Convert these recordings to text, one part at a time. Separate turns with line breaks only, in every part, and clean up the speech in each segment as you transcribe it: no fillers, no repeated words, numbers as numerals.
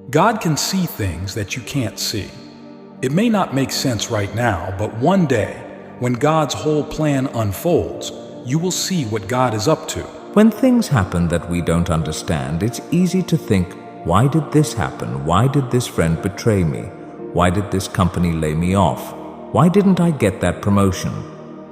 God can see things that you can't see. It may not make sense right now, but one day, when God's whole plan unfolds, you will see what God is up to.
When things happen that we don't understand, it's easy to think, why did this happen? Why did this friend betray me? Why did this company lay me off? Why didn't I get that promotion?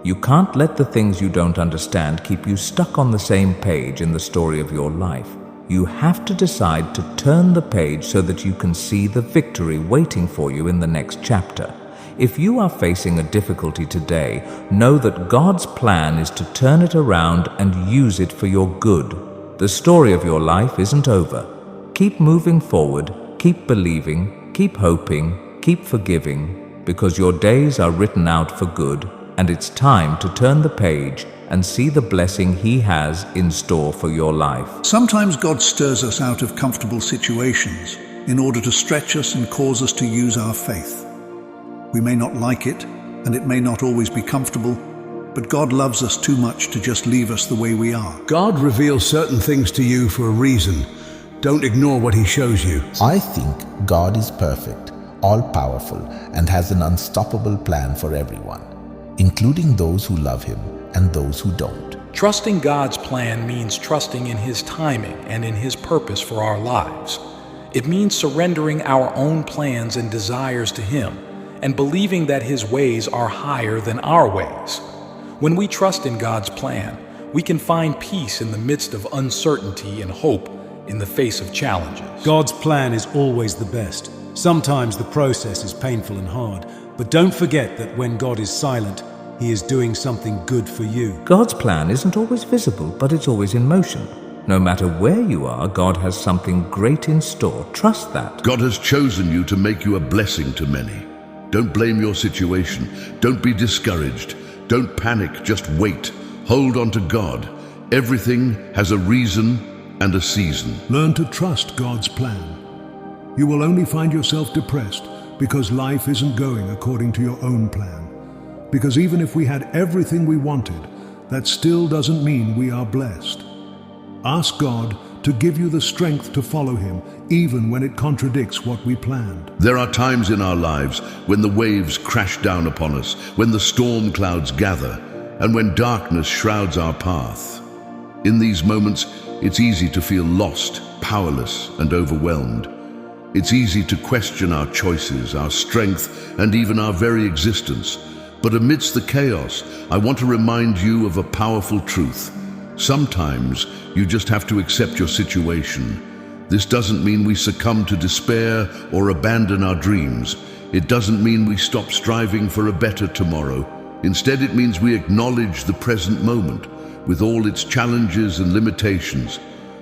You can't let the things you don't understand keep you stuck on the same page in the story of your life. You have to decide to turn the page so that you can see the victory waiting for you in the next chapter. If you are facing a difficulty today, know that God's plan is to turn it around and use it for your good. The story of your life isn't over. Keep moving forward, keep believing, keep hoping, keep forgiving, because your days are written out for good, and it's time to turn the page and see the blessing He has in store for your life.
Sometimes God stirs us out of comfortable situations in order to stretch us and cause us to use our faith. We may not like it, and it may not always be comfortable, but God loves us too much to just leave us the way we are.
God reveals certain things to you for a reason. Don't ignore what He shows you.
I think God is perfect, all-powerful, and has an unstoppable plan for everyone, including those who love Him and those who don't.
Trusting God's plan means trusting in His timing and in His purpose for our lives. It means surrendering our own plans and desires to Him and believing that His ways are higher than our ways. When we trust in God's plan, we can find peace in the midst of uncertainty and hope in the face of challenges.
God's plan is always the best. Sometimes the process is painful and hard, but don't forget that when God is silent, He is doing something good for you.
God's plan isn't always visible, but it's always in motion. No matter where you are, God has something great in store. Trust that.
God has chosen you to make you a blessing to many. Don't blame your situation. Don't be discouraged. Don't panic. Just wait. Hold on to God. Everything has a reason and a season.
Learn to trust God's plan. You will only find yourself depressed because life isn't going according to your own plan. Because even if we had everything we wanted, that still doesn't mean we are blessed. Ask God to give you the strength to follow Him, even when it contradicts what we planned.
There are times in our lives when the waves crash down upon us, when the storm clouds gather, and when darkness shrouds our path. In these moments, it's easy to feel lost, powerless, and overwhelmed. It's easy to question our choices, our strength, and even our very existence. But amidst the chaos, I want to remind you of a powerful truth. Sometimes you just have to accept your situation. This doesn't mean we succumb to despair or abandon our dreams. It doesn't mean we stop striving for a better tomorrow. Instead, it means we acknowledge the present moment with all its challenges and limitations.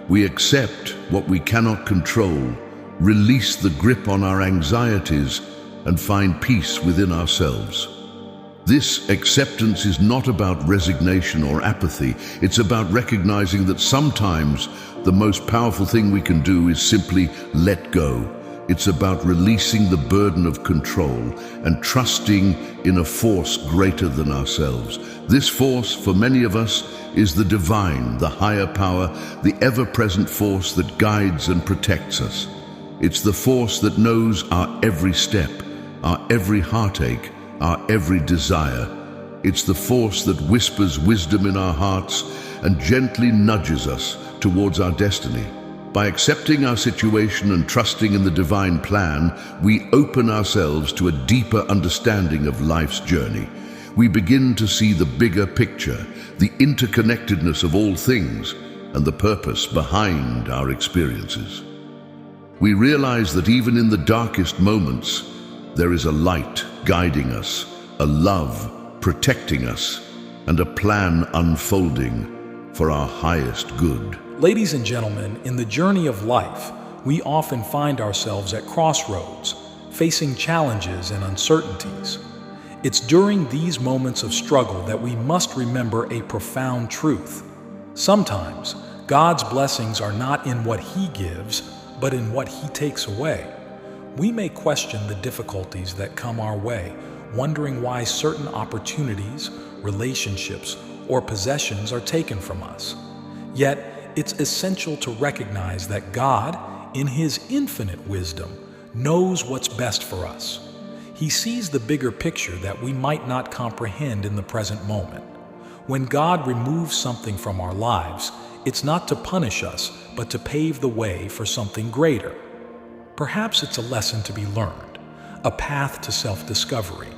We accept what we cannot control, release the grip on our anxieties, and find peace within ourselves. This acceptance is not about resignation or apathy. It's about recognizing that sometimes the most powerful thing we can do is simply let go. It's about releasing the burden of control and trusting in a force greater than ourselves. This force, for many of us, is the divine, the higher power, the ever-present force that guides and protects us. It's the force that knows our every step, our every heartache, our every desire. It's the force that whispers wisdom in our hearts and gently nudges us towards our destiny. By accepting our situation and trusting in the divine plan, we open ourselves to a deeper understanding of life's journey. We begin to see the bigger picture, the interconnectedness of all things, and the purpose behind our experiences. We realize that even in the darkest moments, there is a light guiding us, a love protecting us, and a plan unfolding for our highest good.
Ladies and gentlemen, in the journey of life, we often find ourselves at crossroads, facing challenges and uncertainties. It's during these moments of struggle that we must remember a profound truth. Sometimes, God's blessings are not in what He gives, but in what He takes away. We may question the difficulties that come our way, wondering why certain opportunities, relationships, or possessions are taken from us. Yet, it's essential to recognize that God, in His infinite wisdom, knows what's best for us. He sees the bigger picture that we might not comprehend in the present moment. When God removes something from our lives, it's not to punish us, but to pave the way for something greater. Perhaps it's a lesson to be learned, a path to self-discovery,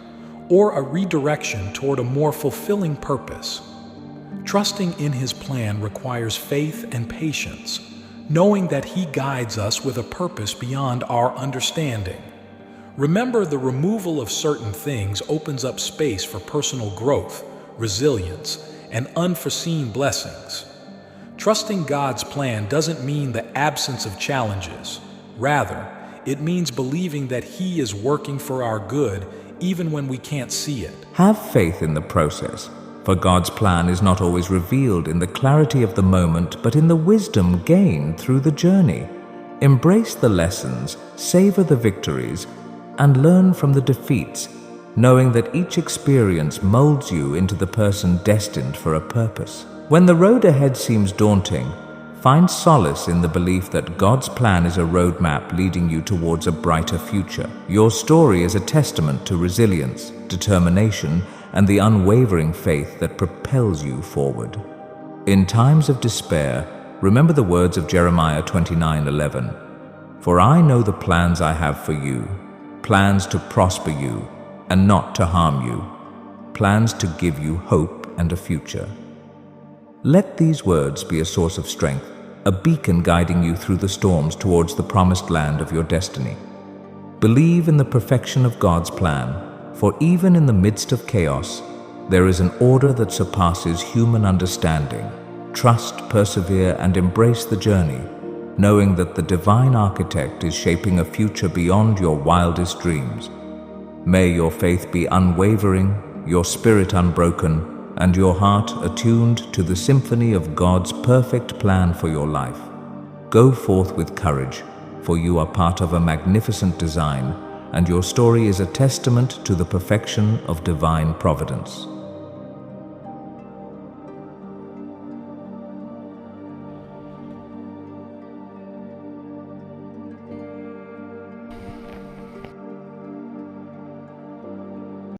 or a redirection toward a more fulfilling purpose. Trusting in His plan requires faith and patience, knowing that He guides us with a purpose beyond our understanding. Remember, the removal of certain things opens up space for personal growth, resilience, and unforeseen blessings. Trusting God's plan doesn't mean the absence of challenges. Rather, it means believing that He is working for our good even when we can't see it.
Have faith in the process, for God's plan is not always revealed in the clarity of the moment, but in the wisdom gained through the journey. Embrace the lessons, savor the victories, and learn from the defeats, knowing that each experience molds you into the person destined for a purpose. When the road ahead seems daunting, find solace in the belief that God's plan is a roadmap leading you towards a brighter future. Your story is a testament to resilience, determination, and the unwavering faith that propels you forward. In times of despair, remember the words of Jeremiah 29:11. For I know the plans I have for you, plans to prosper you and not to harm you, plans to give you hope and a future. Let these words be a source of strength, a beacon guiding you through the storms towards the promised land of your destiny. Believe in the perfection of God's plan, for even in the midst of chaos, there is an order that surpasses human understanding. Trust, persevere, and embrace the journey, knowing that the divine architect is shaping a future beyond your wildest dreams. May your faith be unwavering, your spirit unbroken, and your heart attuned to the symphony of God's perfect plan for your life. Go forth with courage, for you are part of a magnificent design, and your story is a testament to the perfection of divine providence.